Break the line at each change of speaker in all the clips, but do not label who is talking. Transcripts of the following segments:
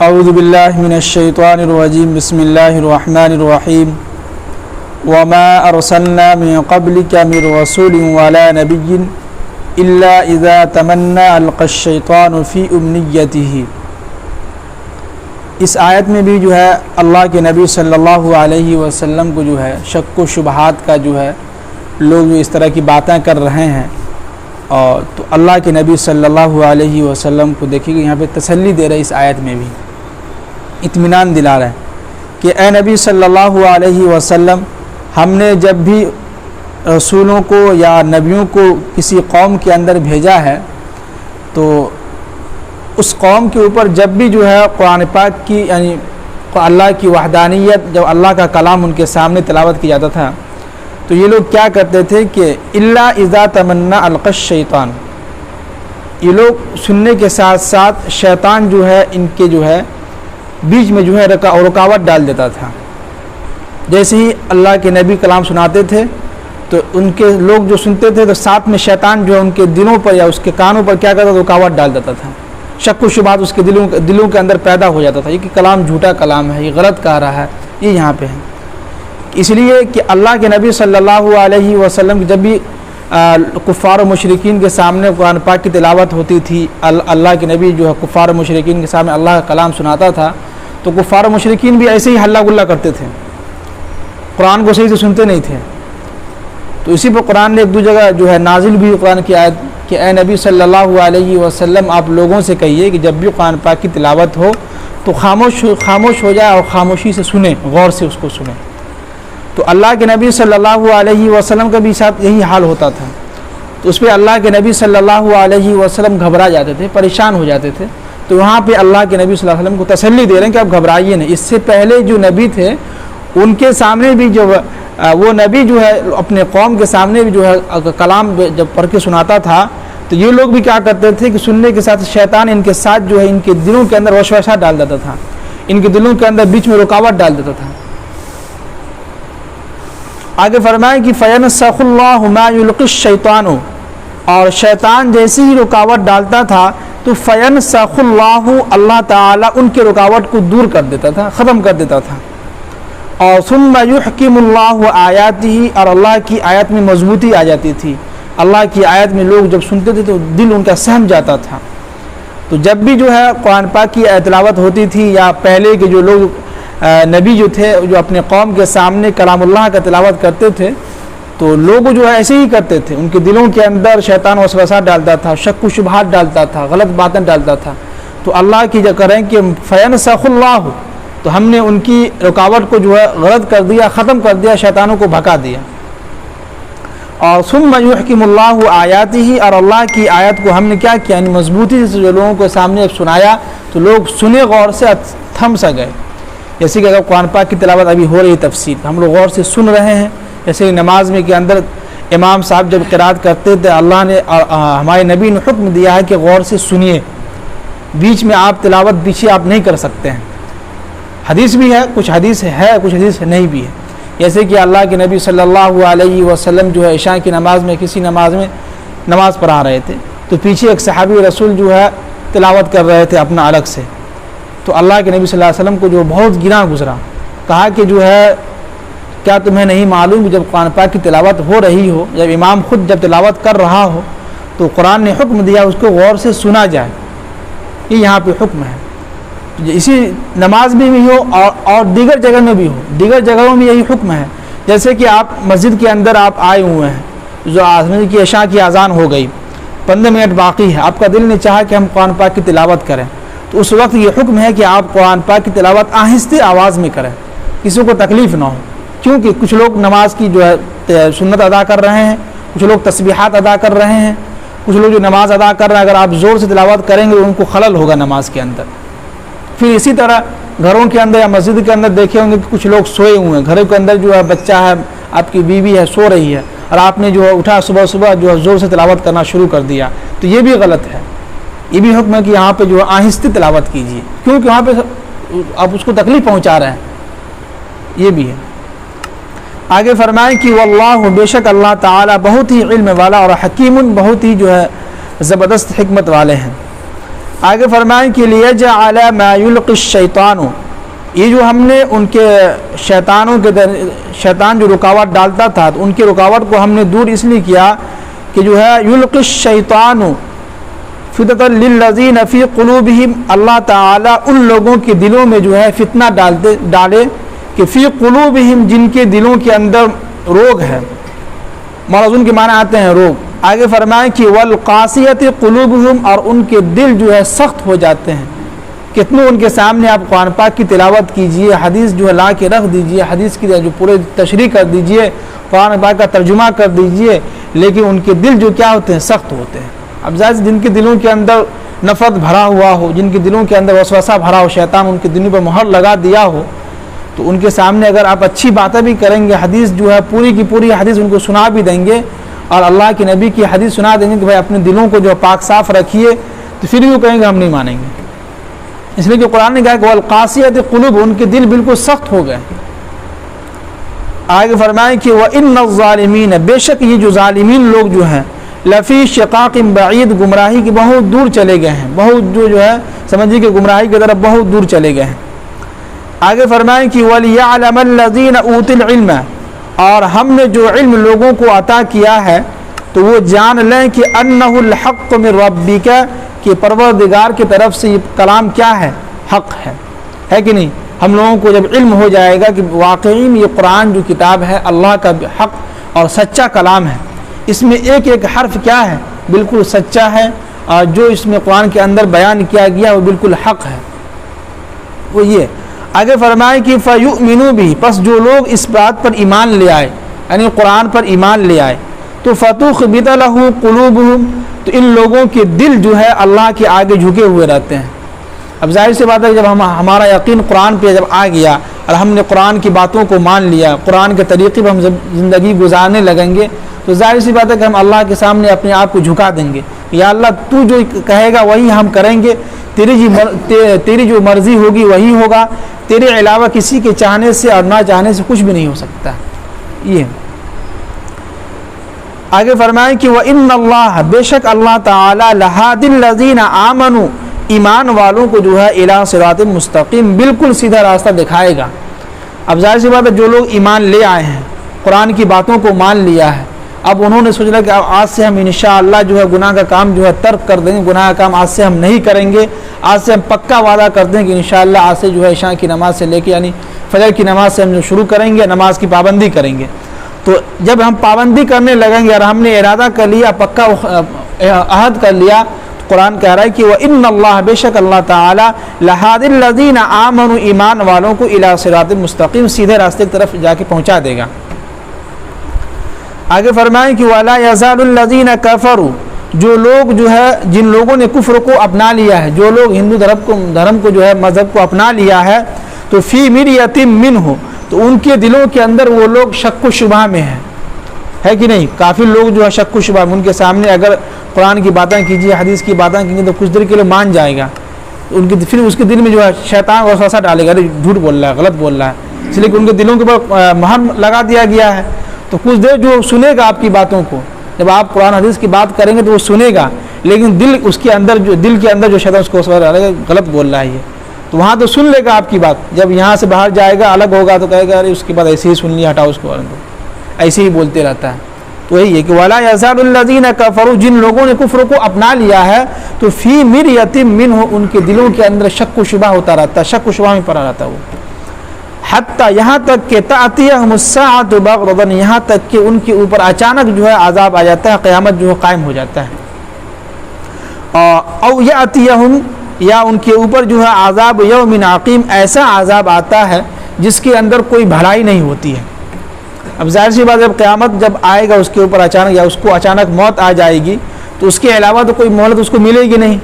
اعوذ باللہ من الشیطان الرجیم بسم اللہ الرحمن الرحیم وما ارسلنا من قبلک من رسول ولا نبی الا اذا تمنى القى الشیطان فی امنیتہ۔ اس آیت میں بھی جو ہے اللہ کے نبی صلی اللہ علیہ وسلم کو جو ہے شک و شبہات کا جو ہے لوگ جو اس طرح کی باتیں کر رہے ہیں، اور تو اللہ کے نبی صلی اللہ علیہ وسلم کو دیکھیے کہ یہاں پہ تسلی دے رہے، اس آیت میں بھی اطمینان دلا رہے ہیں کہ اے نبی صلی اللہ علیہ وسلم، ہم نے جب بھی رسولوں کو یا نبیوں کو کسی قوم کے اندر بھیجا ہے تو اس قوم کے اوپر جب بھی جو ہے قرآن پاک کی یعنی اللہ کی وحدانیت، جب اللہ کا کلام ان کے سامنے تلاوت کیا جاتا تھا تو یہ لوگ کیا کرتے تھے کہ الا اذا تمنى القى الشیطان، یہ لوگ سننے کے ساتھ ساتھ شیطان جو ہے ان کے جو ہے بیچ میں جو ہے رکاوٹ ڈال دیتا تھا۔ جیسے ہی اللہ کے نبی کلام سناتے تھے تو ان کے لوگ جو سنتے تھے تو ساتھ میں شیطان جو ہے ان کے دلوں پر یا اس کے کانوں پر کیا کرتا، رکاوٹ ڈال دیتا تھا، شک و شبہات اس کے دلوں کے اندر پیدا ہو جاتا تھا، یہ کہ کلام جھوٹا کلام ہے، یہ غلط کہہ رہا ہے، یہ یہاں پہ ہے۔ اس لیے کہ اللہ کے نبی صلی اللہ علیہ وسلم جب بھی کفار و مشرکین کے سامنے قرآن پاک کی تلاوت ہوتی تھی، اللہ کے نبی جو ہے کفار و مشرکین کے سامنے اللہ کا کلام سناتا تھا تو کفار و مشرکین بھی ایسے ہی ہلہ گلہ کرتے تھے، قرآن کو صحیح سے سنتے نہیں تھے۔ تو اسی پر قرآن نے ایک دو جگہ جو ہے نازل بھی قرآن کی آیت کہ اے نبی صلی اللہ علیہ وسلم، آپ لوگوں سے کہیے کہ جب بھی قرآن پاک کی تلاوت ہو تو خاموش ہو جائے اور خاموشی سے سنیں، غور سے اس کو سنیں۔ تو اللہ کے نبی صلی اللہ علیہ وسلم کا بھی ساتھ یہی حال ہوتا تھا، تو اس پہ اللہ کے نبی صلی اللہ علیہ وسلم گھبرا جاتے تھے، پریشان ہو جاتے تھے۔ تو وہاں پہ اللہ کے نبی صلی اللہ علیہ وسلم کو تسلی دے رہے ہیں کہ آپ گھبرائیے نہیں۔ اس سے پہلے جو نبی تھے ان کے سامنے بھی جو وہ نبی جو ہے اپنے قوم کے سامنے بھی جو ہے کلام جب پڑھ کے سناتا تھا تو یہ لوگ بھی کیا کرتے تھے کہ سننے کے ساتھ شیطان ان کے ساتھ جو ہے ان کے دلوں کے اندر وسوسہ ڈال دیتا تھا، ان کے دلوں کے اندر بیچ میں رکاوٹ ڈال دیتا تھا۔ آگے فرمائیں کہ فَيَنْسَخُ اللَّهُ مَا يُلْقِي الشَّيْطَانُ، اور شیطان جیسے ہی رکاوٹ ڈالتا تھا تو فَيَنْسَخُ اللَّهُ، اللہ تعالیٰ ان کے رکاوٹ کو دور کر دیتا تھا، ختم کر دیتا تھا۔ اور ثُمَّ يُحْكِمُ اللَّهُ آيَاتِهِ، اور اللہ کی آیت میں مضبوطی آ جاتی تھی، اللہ کی آیت میں لوگ جب سنتے تھے تو دل ان کا سہم جاتا تھا۔ تو جب بھی جو ہے قرآن پاک کی تلاوت ہوتی تھی یا پہلے کے جو لوگ نبی جو تھے جو اپنے قوم کے سامنے کلام اللہ کا تلاوت کرتے تھے تو لوگ جو ہے ایسے ہی کرتے تھے، ان کے دلوں کے اندر شیطان وسوسہ ڈالتا تھا، شک و شبہات ڈالتا تھا، غلط باتیں ڈالتا تھا۔ تو اللہ کی جو کریں کہ فَيَنْسَخُ اللَّهُ، تو ہم نے ان کی رکاوٹ کو جو ہے غلط کر دیا، ختم کر دیا، شیطانوں کو بھگا دیا۔ اور ثُمَّ يُحْكِمُ اللَّهُ آيَاتِهِ، اور اللہ کی آیت کو ہم نے کیا کیا، یعنی مضبوطی سے جو لوگوں کے سامنے سنایا تو لوگ سنے، غور سے تھم سا گئے۔ جیسے کہ اگر قرآن پاک کی تلاوت ابھی ہو رہی تفسیر، ہم لوگ غور سے سن رہے ہیں، جیسے نماز میں کے اندر امام صاحب جب قرات کرتے تھے اللہ نے ہمارے نبی نے حکم دیا ہے کہ غور سے سنیے، بیچ میں آپ تلاوت پیچھے آپ نہیں کر سکتے ہیں۔ حدیث بھی ہے، کچھ حدیث ہے، کچھ حدیث نہیں بھی ہے۔ جیسے کہ اللہ کے نبی صلی اللہ علیہ وسلم جو ہے عشاء کی نماز میں کسی نماز میں نماز پڑھا رہے تھے تو پیچھے ایک صحابی رسول جو ہے تلاوت کر رہے تھے اپنا الگ سے، تو اللہ کے نبی صلی اللہ علیہ وسلم کو جو بہت گراں گزرا، کہا کہ جو ہے کیا تمہیں نہیں معلوم کہ جب قرآن پاک کی تلاوت ہو رہی ہو، جب امام خود جب تلاوت کر رہا ہو تو قرآن نے حکم دیا اس کو غور سے سنا جائے، یہ یہاں پہ حکم ہے۔ اسی نماز میں بھی ہو اور دیگر جگہ میں بھی ہو، دیگر جگہوں میں یہی حکم ہے۔ جیسے کہ آپ مسجد کے اندر آپ آئے ہوئے ہیں، جو مسجد کی عشاء کی اذان ہو گئی، 15 منٹ باقی ہے، آپ کا دل نے چاہا کہ ہم قرآن پاک کی تلاوت کریں، تو اس وقت یہ حکم ہے کہ آپ قرآن پاک کی تلاوت آہستہ آواز میں کریں، کسی کو تکلیف نہ ہو، کیونکہ کچھ لوگ نماز کی جو ہے سنت ادا کر رہے ہیں، کچھ لوگ تسبیحات ادا کر رہے ہیں، کچھ لوگ جو نماز ادا کر رہے ہیں، اگر آپ زور سے تلاوت کریں گے ان کو خلل ہوگا نماز کے اندر۔ پھر اسی طرح گھروں کے اندر یا مسجد کے اندر دیکھے ہوں گے کہ کچھ لوگ سوئے ہوئے ہیں، گھروں کے اندر جو ہے بچہ ہے، آپ کی بیوی ہے، سو رہی ہے، اور آپ نے جو ہے اٹھا صبح جو ہے زور سے تلاوت کرنا شروع کر دیا، تو یہ بھی غلط ہے۔ یہ بھی حکم ہے کہ یہاں پہ جو ہے آہستہ تلاوت کیجیے، کیونکہ وہاں پہ آپ اس کو تکلیف پہنچا رہے ہیں، یہ بھی ہے۔ آگے فرمائیں کہ واللہ، بے شک اللہ تعالیٰ بہت ہی علم والا اور حکیم، بہت ہی جو ہے زبردست حکمت والے ہیں۔ آگے فرمائیں کہ لیجعل ما یلقی الشیطان، یہ جو ہم نے ان کے شیطان جو رکاوٹ ڈالتا تھا تو ان کی رکاوٹ کو ہم نے دور اس لیے کیا کہ جو ہے یلقی الشیطان فتنۃ للذین فی قلوبہم، اللہ تعالیٰ ان لوگوں کے دلوں میں جو ہے فتنہ ڈالے کہ فی قلوبہم، جن کے دلوں کے اندر روگ ہے، مرض ان کے معنی آتے ہیں روگ۔ آگے فرمائیں کہ والقاسیۃ قلوبہم، اور ان کے دل جو ہے سخت ہو جاتے ہیں۔ کتنوں ان کے سامنے آپ قرآن پاک کی تلاوت کیجئے، حدیث جو ہے لا کے رکھ دیجئے، حدیث کی جو پورے تشریح کر دیجئے، قرآن پاک کا ترجمہ کر دیجئے، لیکن ان کے دل جو کیا ہوتے ہیں، سخت ہوتے ہیں۔ اب ظاہر جن کے دلوں کے اندر نفرت بھرا ہوا ہو، جن کے دلوں کے اندر وسوسہ بھرا ہو، شیطان ان کے دلوں پر مہر لگا دیا ہو، تو ان کے سامنے اگر آپ اچھی باتیں بھی کریں گے، حدیث جو ہے پوری کی پوری حدیث ان کو سنا بھی دیں گے اور اللہ کے نبی کی حدیث سنا دیں گے کہ بھائی اپنے دلوں کو جو پاک صاف رکھیے، تو پھر بھی وہ کہیں گے ہم نہیں مانیں گے، اس لیے کہ قرآن نے کہا کہ والقاسیۃ قلوب، ان کے دل بالکل سخت ہو گئے۔ آگے فرمائیں کہ وَإِنَّ الظَّالِمِينَ، بے شک یہ جو ظالمین لوگ جو ہیں، لفی شقاق بعید، گمراہی کے بہت دور چلے گئے ہیں، بہت جو ہے سمجھیے کہ گمراہی کی طرف بہت دور چلے گئے ہیں۔ آگے فرمائیں کہ وَلِيَعْلَمَ الَّذِينَ أُوتُوا الْعِلْمَ، اور ہم نے جو علم لوگوں کو عطا کیا ہے تو وہ جان لیں کہ أَنَّهُ الْحَقُّ مِن رَبِّكَ، کہ پروردگار کی طرف سے یہ کلام کیا ہے، حق ہے کہ نہیں؟ ہم لوگوں کو جب علم ہو جائے گا کہ واقعی یہ قرآن جو کتاب ہے اللہ کا حق اور سچا کلام ہے، اس میں ایک ایک حرف کیا ہے، بالکل سچا ہے، اور جو اس میں قرآن کے اندر بیان کیا گیا وہ بالکل حق ہے، وہ یہ۔ آگے فرمائے کہ فَيُؤْمِنُوا بِهِ، پس جو لوگ اس بات پر ایمان لے آئے، یعنی قرآن پر ایمان لے آئے، تو فَتُخْبِتَ لَهُ قُلُوبُهُمْ، تو ان لوگوں کے دل جو ہے اللہ کے آگے جھکے ہوئے رہتے ہیں۔ اب ظاہر سی بات ہے جب ہمارا یقین قرآن پہ جب آ گیا اور ہم نے قرآن کی باتوں کو مان لیا، قرآن کے طریقے پہ ہم زندگی گزارنے لگیں گے، تو ظاہر سی بات ہے کہ ہم اللہ کے سامنے اپنے آپ کو جھکا دیں گے، یا اللہ تو جو کہے گا وہی ہم کریں گے، تیری جو مرضی ہوگی وہی ہوگا، تیرے علاوہ کسی کے چاہنے سے اور نہ چاہنے سے کچھ بھی نہیں ہو سکتا۔ یہ آگے فرمائیں کہ وَإِنَّ اللَّهَ، بے شک اللہ تعالی لَهَادِ الَّذِينَ آمَنُوا، ایمان والوں کو جو ہے إِلَىٰ صِرَاطٍ مستقیم، بالکل سیدھا راستہ دکھائے گا۔ اب ظاہر سی بات ہے جو لوگ ایمان لے آئے ہیں، قرآن کی باتوں کو مان لیا ہے، اب انہوں نے سوچا کہ آج سے ہم انشاءاللہ جو ہے گناہ کا کام جو ہے ترک کر دیں گے، گناہ کا کام آج سے ہم نہیں کریں گے، آج سے ہم پکا وعدہ کرتے ہیں کہ انشاءاللہ آج سے جو ہے عشاء کی نماز سے لے کے یعنی فجر کی نماز سے ہم جو شروع کریں گے، نماز کی پابندی کریں گے۔ تو جب ہم پابندی کرنے لگیں گے اور ہم نے ارادہ کر لیا، پکا عہد کر لیا، تو قرآن کہہ رہا ہے کہ وَإِنَّ اللَّهَ، بے شک اللہ تعالی لَهَادِ الَّذِينَ آمَنُوا، ایمان والوں کو إِلَىٰ صِرَاطٍ مستقیم، سیدھے راستے کی طرف جا کے پہنچا دے گا۔ آگے فرمائیں کہ وَلَا يَزَالُ الَّذِينَ كَفَرُوا، جو لوگ جو ہے جن لوگوں نے کفر کو اپنا لیا ہے، جو لوگ ہندو دھرم کو جو ہے مذہب کو اپنا لیا ہے، تو فِي مِرْيَةٍ مِّنْهُ، تو ان کے دلوں کے اندر وہ لوگ شک و شبہ میں ہیں، ہے کہ نہیں؟ کافی لوگ جو ہے شک و شبہ، ان کے سامنے اگر قرآن کی باتیں کیجیے، حدیث کی باتیں کیجیے تو کچھ دیر کے لیے مان جائے گا، ان کے پھر اس کے دل میں جو ہے شیطان وسوسہ ڈالے گا، جھوٹ بول رہا ہے، غلط بول رہا ہے، اس لیے کہ ان کے دلوں کے اوپر مہر لگا دیا گیا ہے۔ تو کچھ دیر جو سنے گا آپ کی باتوں کو، جب آپ قرآن حدیث کی بات کریں گے تو وہ سنے گا، لیکن دل کے اندر جو شیطان اس کو وسوسہ ڈالے گا، غلط بول رہا ہے یہ، تو وہاں تو سن لے گا آپ کی بات، جب یہاں سے باہر جائے گا الگ ہوگا تو کہے گا ارے اس کے بعد ایسے ہی سن لیا، ہٹاؤ اس کو، ایسے ہی بولتے رہتا ہے۔ تو یہی ہے کہ وَلَا يَزَالُ الَّذِينَ كَفَرُوا، جن لوگوں نے کفر کو اپنا لیا ہے تو فِي مِرْيَةٍ مِّنْهُ، ان کے دلوں کے اندر شک و شبہ ہوتا رہتا ہے، شک و شبہ میں پڑا رہتا ہے وہ، حتیٰ یہاں تک کہ تَأْتِيَهُمُ السَّاعَةُ بَغْتَةً، یہاں تک کہ ان کے اوپر اچانک جو ہے عذاب آ جاتا ہے، قیامت جو ہے قائم ہو جاتا ہے، او یأتیہم، یا ان کے اوپر جو ہے عذاب یوم عقیم، ایسا عذاب آتا ہے جس کے اندر کوئی بھلائی نہیں ہوتی ہے۔ اب ظاہر سی بات جب قیامت جب آئے گا اس کے اوپر اچانک، یا اس کو اچانک موت آ جائے گی تو اس کے علاوہ تو کوئی مہلت اس کو ملے گی نہیں،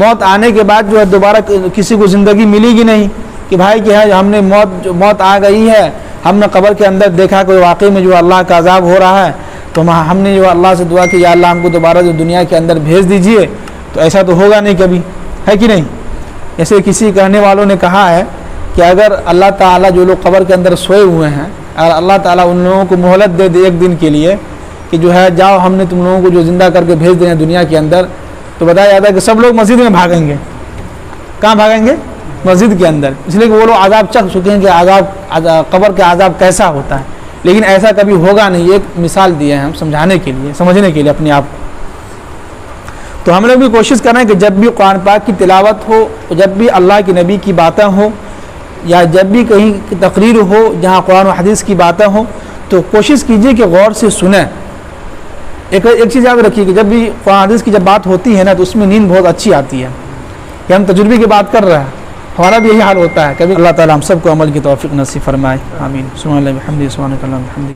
موت آنے کے بعد جو ہے دوبارہ کسی کو زندگی ملے گی نہیں کہ بھائی کیا ہے ہم نے موت آ گئی ہے، ہم نے قبر کے اندر دیکھا کہ واقعی میں جو اللہ کا عذاب ہو رہا ہے، تو ہم نے جو اللہ سے دعا کی یا اللہ ہم کو دوبارہ جو دنیا کے اندر بھیج دیجئے، تو ایسا تو ہوگا نہیں کبھی، ہے کہ نہیں؟ جیسے کسی کہنے والوں نے کہا ہے کہ اگر اللہ تعالیٰ جو لوگ قبر کے اندر سوئے ہوئے ہیں اور اللہ تعالیٰ ان لوگوں کو مہلت دے دے ایک دن کے لیے کہ جو ہے جاؤ ہم نے تم لوگوں کو جو زندہ کر کے بھیج دیں دنیا کے اندر، تو بتایا جاتا ہے کہ سب لوگ مسجد میں بھاگیں گے، کہاں بھاگیں گے؟ مسجد کے اندر، اس لیے کہ وہ لوگ عذاب چکھ چکے ہیں کہ قبر کے عذاب کیسا ہوتا ہے، لیکن ایسا کبھی ہوگا نہیں. ایک مثال دی ہے ہم سمجھانے کے لیے، سمجھنے کے لیے اپنے آپ کو. تو ہم لوگ بھی کوشش کریں کہ جب بھی قرآن پاک کی تلاوت ہو، جب بھی اللہ کے نبی کی باتیں ہوں، یا جب بھی کہیں تقریر ہو جہاں قرآن و حدیث کی باتیں ہوں، تو کوشش کیجیے کہ غور سے سنیں. ایک چیز یاد رکھیے کہ جب بھی قرآن حدیث کی جب بات ہوتی ہے نا تو اس میں نیند بہت اچھی آتی ہے. کہ ہم تجربے کی بات کر رہے ہیں، ہمارا بھی یہی حال ہوتا ہے. کبھی اللہ تعالیٰ ہم سب کو عمل کی توفیق نصیب فرمائے. آمین. سبحان اللہ و بحمدہ، سبحانک اللہم و بحمدک.